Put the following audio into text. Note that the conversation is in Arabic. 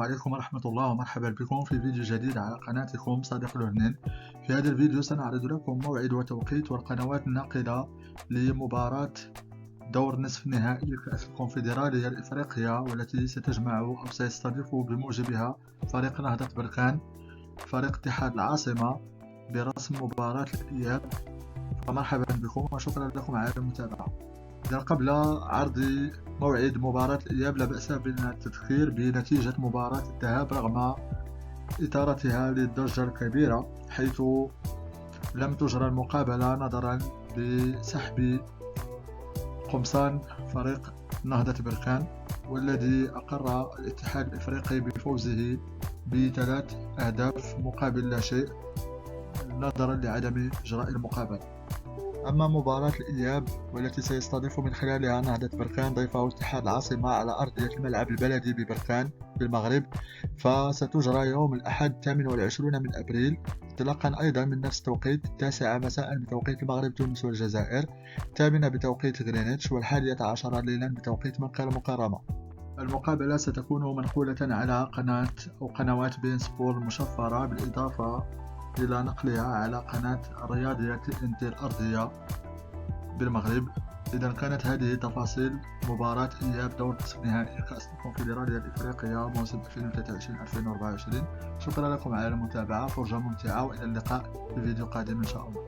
عليكم ورحمة الله ومرحبا بكم في فيديو جديد على قناتكم صديق الهنين. في هذا الفيديو سنعرض لكم موعد وتوقيت والقنوات الناقلة لمباراة دور نصف نهائي كأس الكونفدرالية الإفريقية، والتي ستجمع أو سيستضيف بموجبها فريق نهضة بركان فريق اتحاد العاصمة برسم مباراة الإياب. فمرحبا بكم وشكرا لكم على المتابعة. قبل عرض موعد مباراة الإياب لا بأس بالتذكير بنتيجة مباراة الذهاب رغم إثارتها للضجة الكبيرة، حيث لم تجرى المقابلة نظرا لسحب قمصان فريق نهضة بركان، والذي أقر الاتحاد الإفريقي بفوزه ب3 أهداف مقابل لا شيء نظرا لعدم إجراء المقابلة. أما مباراة الإياب والتي سيستضيف من خلالها نهضة بركان ضيفه اتحاد العاصمة على أرضية الملعب البلدي ببركان بالمغرب، فستجرى يوم الأحد 28 من أبريل، انطلاقا أيضا من نفس التوقيت 9 مساء بتوقيت المغرب تونس والجزائر، 8 بتوقيت غرينتش، و11 ليلا بتوقيت مكة المكرمة. المقابلة ستكون منقولة على قناة أو قنوات بين سبور المشفرة، بالإضافة إلى نقلها على قناة الرياضية TNT الأرضية بالمغرب. إذا كانت هذه تفاصيل مباراة إياب دور نصف نهائي كأس الكونفدرالية الإفريقية موسم 2023-2024. شكرا لكم على المتابعة، فرجة ممتعة، وإلى اللقاء في فيديو قادم إن شاء الله.